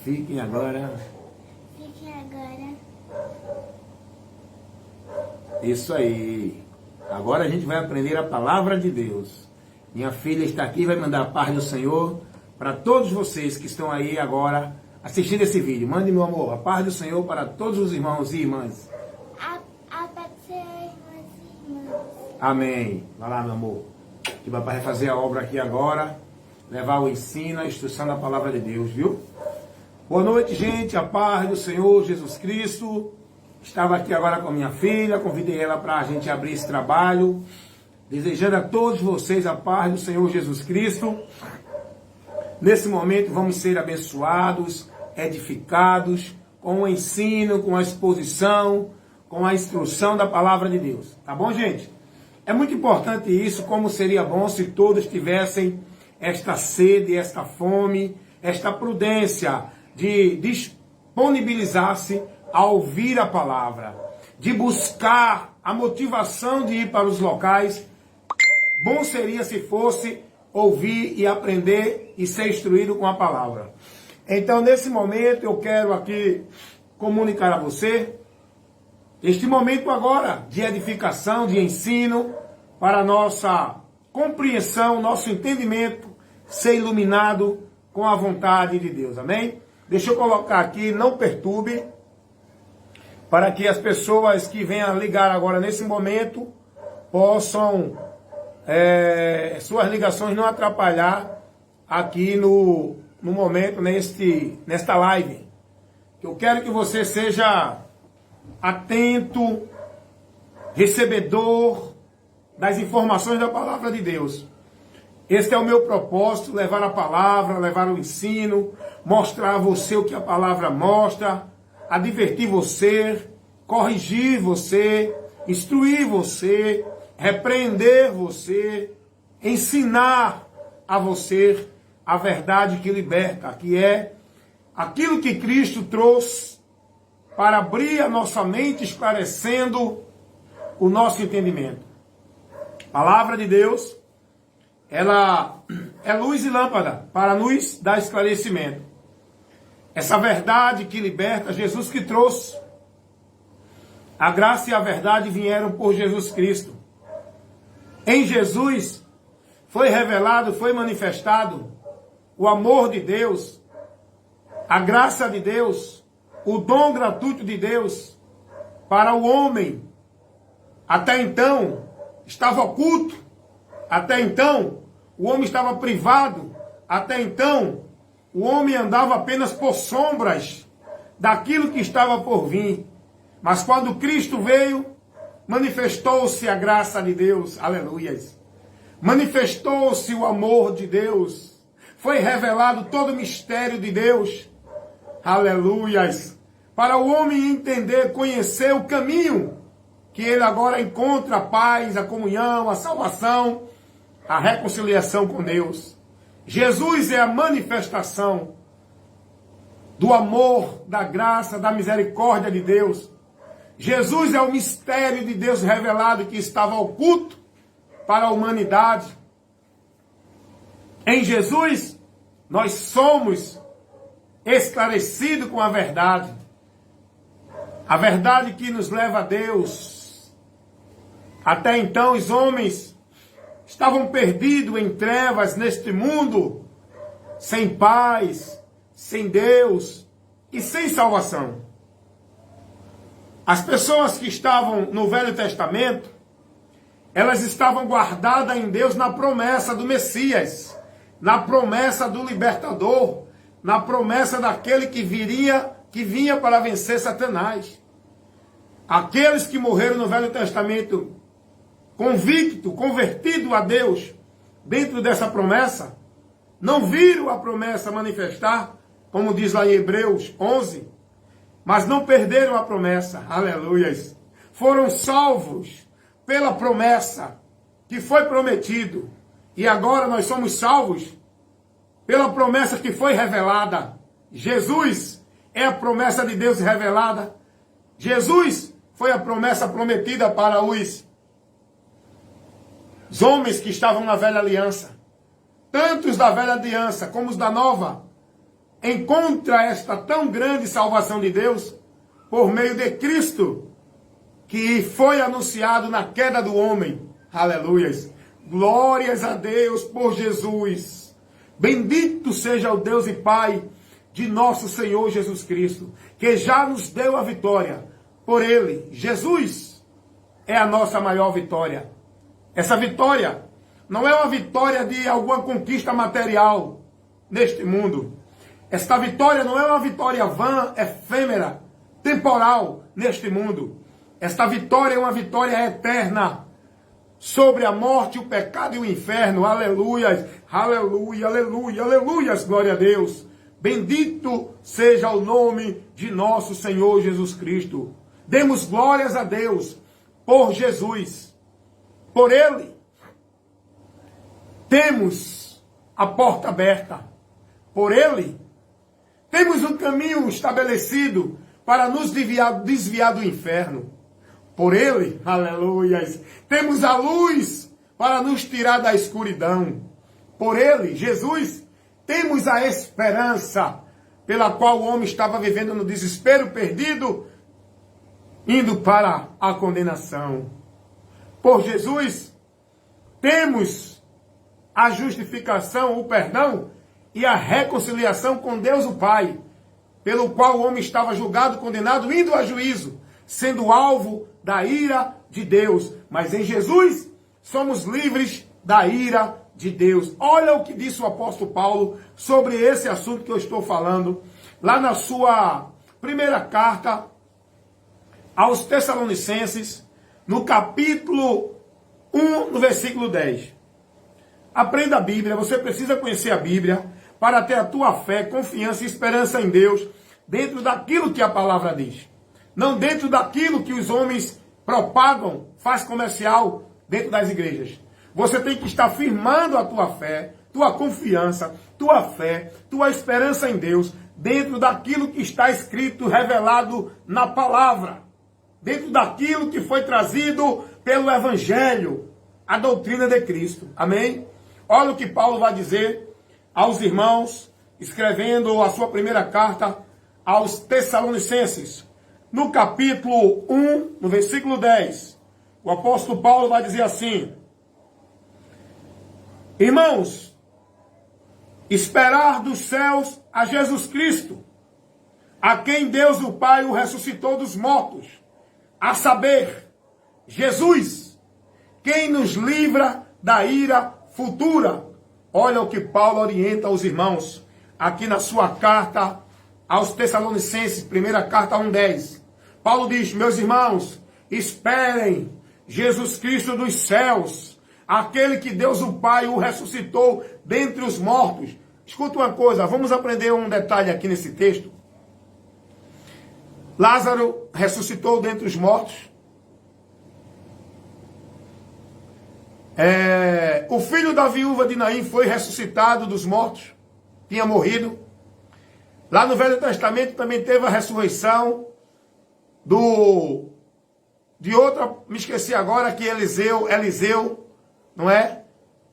Fiquem agora. Fiquem agora. Isso aí. Agora a gente vai aprender a palavra de Deus. Minha filha está aqui e vai mandar a paz do Senhor para todos vocês que estão aí agora assistindo esse vídeo. Mande, meu amor, a paz do Senhor para todos os irmãos e irmãs. A paz do Senhor, irmãs e irmãs. Amém. Vai lá, meu amor. Que o papai vai fazer a obra aqui agora. Levar o ensino, a instrução da palavra de Deus, viu? Boa noite, gente. A paz do Senhor Jesus Cristo. Estava aqui agora com a minha filha. Convidei ela para a gente abrir esse trabalho. Desejando a todos vocês a paz do Senhor Jesus Cristo. Nesse momento vamos ser abençoados, edificados, com o ensino, com a exposição, com a instrução da palavra de Deus. Tá bom, gente? É muito importante isso, como seria bom se todos tivessem esta sede, esta fome, esta prudência de disponibilizar-se a ouvir a palavra, de buscar a motivação de ir para os locais. Bom seria se fosse ouvir e aprender e ser instruído com a palavra. Então, nesse momento, eu quero aqui comunicar a você este momento agora de edificação, de ensino, para a nossa compreensão, nosso entendimento ser iluminado com a vontade de Deus. Amém? Deixa eu colocar aqui, não perturbe, para que as pessoas que venham ligar agora nesse momento possam, suas ligações não atrapalhar aqui no momento, nesta live. Eu quero que você seja atento, recebedor das informações da palavra de Deus. Este é o meu propósito, levar a palavra, levar o ensino, mostrar a você o que a palavra mostra, advertir você, corrigir você, instruir você, repreender você, ensinar a você a verdade que liberta, que é aquilo que Cristo trouxe para abrir a nossa mente, esclarecendo o nosso entendimento. A palavra de Deus, ela é luz e lâmpada para nos dar esclarecimento. Essa verdade que liberta, Jesus que trouxe. A graça e a verdade vieram por Jesus Cristo. Em Jesus foi revelado, foi manifestado o amor de Deus, a graça de Deus, o dom gratuito de Deus para o homem. Até então estava oculto, até então o homem estava privado, até então o homem andava apenas por sombras daquilo que estava por vir. Mas quando Cristo veio, manifestou-se a graça de Deus, aleluias. Manifestou-se o amor de Deus. Foi revelado todo o mistério de Deus, aleluias. Para o homem entender, conhecer o caminho que ele agora encontra a paz, a comunhão, a salvação, a reconciliação com Deus. Jesus é a manifestação do amor, da graça, da misericórdia de Deus. Jesus é o mistério de Deus revelado que estava oculto para a humanidade. Em Jesus, nós somos esclarecidos com a verdade. A verdade que nos leva a Deus. Até então, os homens estavam perdidos em trevas neste mundo, sem paz, sem Deus e sem salvação. As pessoas que estavam no Velho Testamento, elas estavam guardadas em Deus na promessa do Messias, na promessa do libertador, na promessa daquele que vinha para vencer Satanás. Aqueles que morreram no Velho Testamento convicto, convertido a Deus, dentro dessa promessa, não viram a promessa manifestar, como diz lá em Hebreus 11, mas não perderam a promessa, aleluias. Foram salvos pela promessa que foi prometido. E agora nós somos salvos pela promessa que foi revelada. Jesus é a promessa de Deus revelada. Jesus foi a promessa prometida para os homens que estavam na velha aliança. Tanto os da velha aliança como os da nova, encontra esta tão grande salvação de Deus por meio de Cristo, que foi anunciado na queda do homem. Aleluias. Glórias a Deus por Jesus. Bendito seja o Deus e Pai de nosso Senhor Jesus Cristo, que já nos deu a vitória. Por Ele, Jesus, é a nossa maior vitória. Essa vitória não é uma vitória de alguma conquista material neste mundo. Esta vitória não é uma vitória vã, efêmera, temporal neste mundo. Esta vitória é uma vitória eterna sobre a morte, o pecado e o inferno. Aleluias, aleluia, aleluia, aleluias, glória a Deus. Bendito seja o nome de nosso Senhor Jesus Cristo. Demos glórias a Deus por Jesus. Por Ele temos a porta aberta. Por Ele temos um caminho estabelecido para nos desviar do inferno. Por Ele, aleluias, temos a luz para nos tirar da escuridão. Por Ele, Jesus, temos a esperança pela qual o homem estava vivendo no desespero, perdido, indo para a condenação. Por Jesus, temos a justificação, o perdão e a reconciliação com Deus o Pai, pelo qual o homem estava julgado, condenado, indo a juízo, sendo alvo da ira de Deus. Mas em Jesus somos livres da ira de Deus. Olha o que disse o apóstolo Paulo sobre esse assunto que eu estou falando, lá na sua primeira carta aos Tessalonicenses, no capítulo 1, no versículo 10. Aprenda a Bíblia, você precisa conhecer a Bíblia para ter a tua fé, confiança e esperança em Deus dentro daquilo que a palavra diz. Não dentro daquilo que os homens propagam, faz comercial dentro das igrejas. Você tem que estar firmando a tua fé, tua confiança, tua fé, tua esperança em Deus, dentro daquilo que está escrito, revelado na palavra. Dentro daquilo que foi trazido pelo Evangelho, a doutrina de Cristo. Amém? Olha o que Paulo vai dizer aos irmãos, escrevendo a sua primeira carta aos Tessalonicenses. No capítulo 1, no versículo 10, o apóstolo Paulo vai dizer assim: irmãos, esperar dos céus a Jesus Cristo, a quem Deus o Pai o ressuscitou dos mortos, a saber, Jesus, quem nos livra da ira futura. Olha o que Paulo orienta aos irmãos, aqui na sua carta aos Tessalonicenses, primeira carta 1:10. Paulo diz: meus irmãos, esperem Jesus Cristo dos céus, aquele que Deus o Pai o ressuscitou dentre os mortos. Escuta uma coisa, vamos aprender um detalhe aqui nesse texto. Lázaro ressuscitou dentre os mortos. O filho da viúva de Naim foi ressuscitado dos mortos, tinha morrido. Lá no Velho Testamento também teve a ressurreição de outra, me esqueci agora, que Eliseu, não é?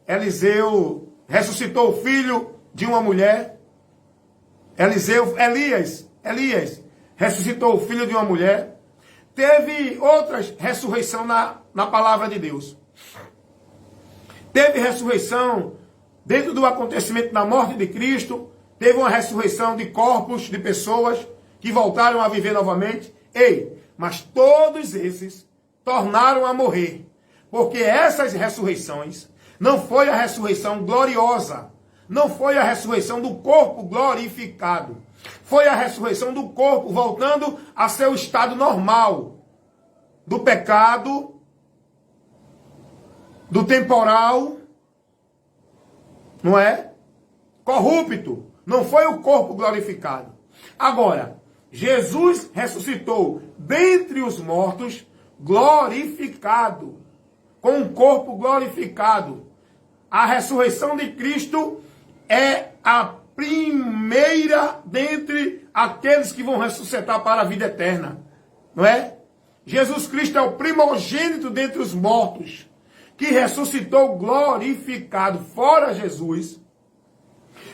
Eliseu ressuscitou o filho de uma mulher. Elias ressuscitou o filho de uma mulher. Teve outras ressurreição na palavra de Deus. Teve ressurreição dentro do acontecimento da morte de Cristo. Teve uma ressurreição de corpos, de pessoas que voltaram a viver novamente. Mas todos esses tornaram a morrer. Porque essas ressurreições não foi a ressurreição gloriosa. Não foi a ressurreição do corpo glorificado. Foi a ressurreição do corpo voltando a seu estado normal. Do pecado, do temporal, não é? Corrupto. Não foi o corpo glorificado. Agora, Jesus ressuscitou dentre os mortos, glorificado, com um corpo glorificado. A ressurreição de Cristo é a primeira dentre aqueles que vão ressuscitar para a vida eterna, não é? Jesus Cristo é o primogênito dentre os mortos, que ressuscitou glorificado. Fora Jesus,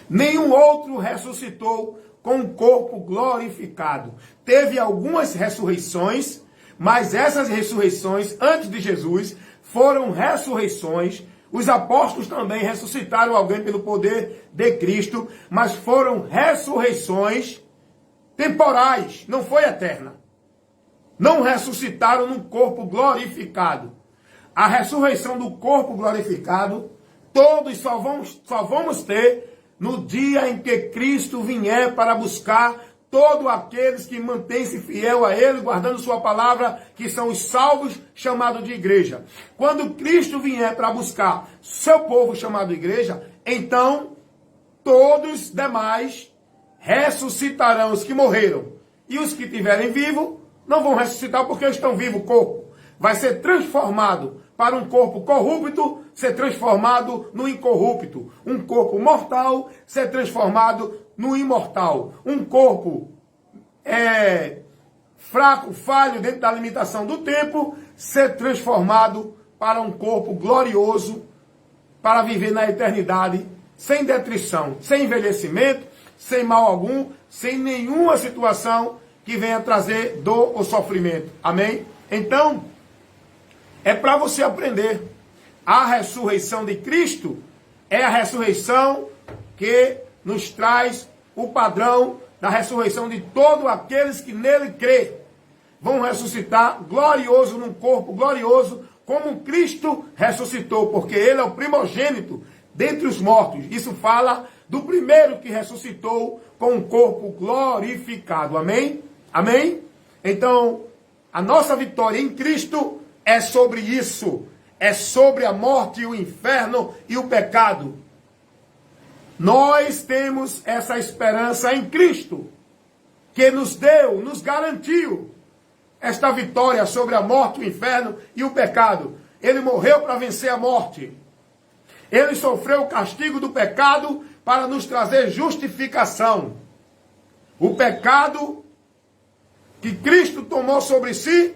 Nenhum outro ressuscitou com um corpo glorificado. Teve algumas ressurreições, mas essas ressurreições, antes de Jesus, foram ressurreições. Os apóstolos também ressuscitaram alguém pelo poder de Cristo, mas foram ressurreições temporais, não foi eterna. Não ressuscitaram num corpo glorificado. A ressurreição do corpo glorificado, todos só vamos ter no dia em que Cristo vier para buscar todos aqueles que mantêm-se fiel a Ele, guardando sua palavra, que são os salvos, chamados de igreja. Quando Cristo vier para buscar seu povo chamado igreja, então todos os demais ressuscitarão, os que morreram. E os que estiverem vivos não vão ressuscitar porque estão vivos, o corpo vai ser transformado para um corpo corrupto, ser transformado no incorrupto. Um corpo mortal, ser transformado no imortal. Um corpo fraco, falho, dentro da limitação do tempo, ser transformado para um corpo glorioso, para viver na eternidade, sem detrição, sem envelhecimento, sem mal algum, sem nenhuma situação que venha trazer dor ou sofrimento. Amém? Então, é para você aprender. A ressurreição de Cristo é a ressurreição que nos traz o padrão da ressurreição de todos aqueles que nele crê. Vão ressuscitar glorioso, num corpo glorioso, como Cristo ressuscitou, porque ele é o primogênito dentre os mortos. Isso fala do primeiro que ressuscitou com um corpo glorificado. Amém? Amém? Então, a nossa vitória em Cristo é sobre isso. É sobre a morte, e o inferno e o pecado. Nós temos essa esperança em Cristo, que nos deu, nos garantiu esta vitória sobre a morte, o inferno e o pecado. Ele morreu para vencer a morte. Ele sofreu o castigo do pecado para nos trazer justificação. O pecado que Cristo tomou sobre si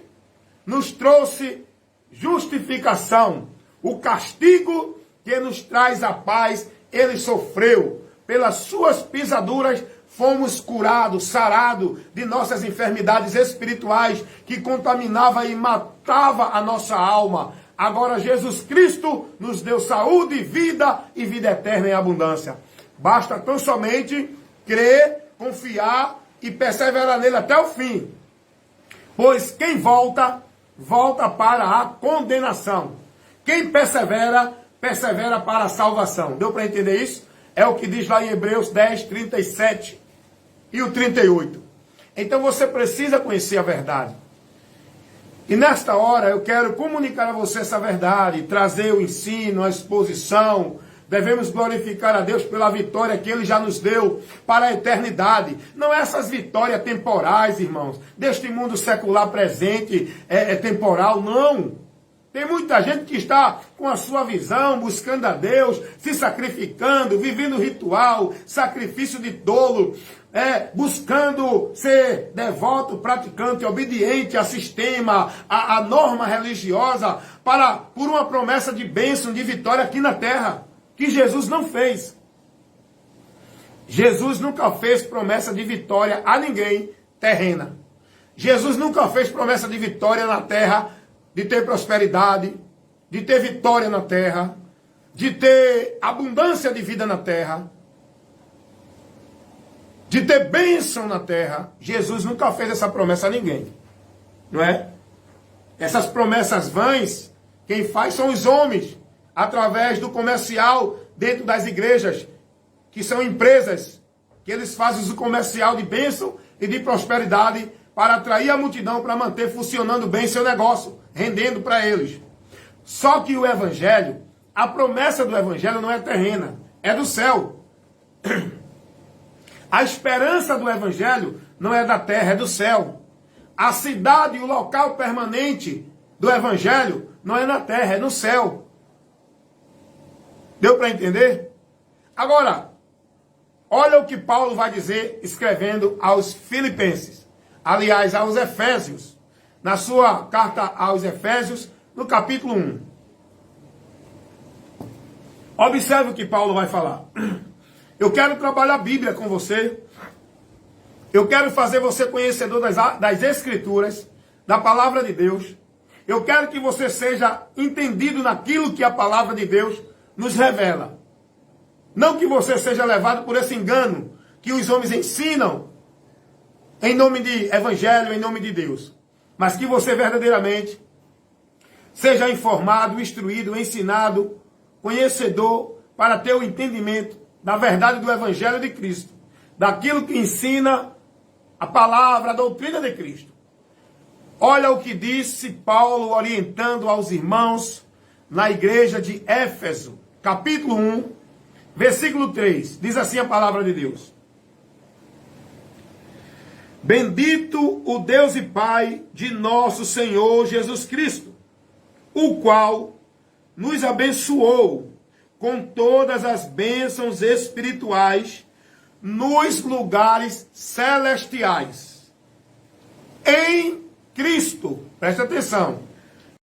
nos trouxe justificação. O castigo que nos traz a paz, ele sofreu. Pelas suas pisaduras fomos curados, sarados de nossas enfermidades espirituais que contaminava e matava a nossa alma. Agora Jesus Cristo nos deu saúde, vida e vida eterna em abundância. Basta tão somente crer, confiar e perseverar nele até o fim. Pois quem volta, volta para a condenação. Quem persevera, persevera para a salvação. Deu para entender isso? É o que diz lá em Hebreus 10, 37 e o 38. Então você precisa conhecer a verdade. E nesta hora eu quero comunicar a você essa verdade, trazer o ensino, a exposição. Devemos glorificar a Deus pela vitória que Ele já nos deu para a eternidade. Não essas vitórias temporais, irmãos, deste mundo secular presente, é temporal, não. Tem muita gente que está com a sua visão, buscando a Deus, se sacrificando, vivendo ritual, sacrifício de tolo, buscando ser devoto, praticante, obediente a sistema, a norma religiosa, por uma promessa de bênção, de vitória aqui na terra, que Jesus não fez. Jesus nunca fez promessa de vitória a ninguém terrena. Jesus nunca fez promessa de vitória na terra, de ter prosperidade, de ter vitória na terra, de ter abundância de vida na terra, de ter bênção na terra. Jesus nunca fez essa promessa a ninguém, não é? Essas promessas vãs, quem faz são os homens, através do comercial dentro das igrejas, que são empresas, que eles fazem o comercial de bênção e de prosperidade para atrair a multidão, para manter funcionando bem seu negócio, rendendo para eles. Só que o evangelho, a promessa do evangelho não é terrena, é do céu. A esperança do evangelho não é da terra, é do céu. A cidade e o local permanente do evangelho não é na terra, é no céu. Deu para entender? Agora, olha o que Paulo vai dizer escrevendo aos Filipenses. Aliás, aos Efésios. Na sua carta aos Efésios, no capítulo 1. Observe o que Paulo vai falar. Eu quero trabalhar a Bíblia com você. Eu quero fazer você conhecedor das Escrituras, da palavra de Deus. Eu quero que você seja entendido naquilo que a palavra de Deus nos revela. Não que você seja levado por esse engano que os homens ensinam em nome de evangelho, em nome de Deus. Mas que você verdadeiramente seja informado, instruído, ensinado, conhecedor, para ter o entendimento da verdade do evangelho de Cristo. Daquilo que ensina a palavra, a doutrina de Cristo. Olha o que disse Paulo orientando aos irmãos na igreja de Éfeso, capítulo 1, versículo 3. Diz assim a palavra de Deus. Bendito o Deus e Pai de nosso Senhor Jesus Cristo, o qual nos abençoou com todas as bênçãos espirituais nos lugares celestiais. Em Cristo, presta atenção,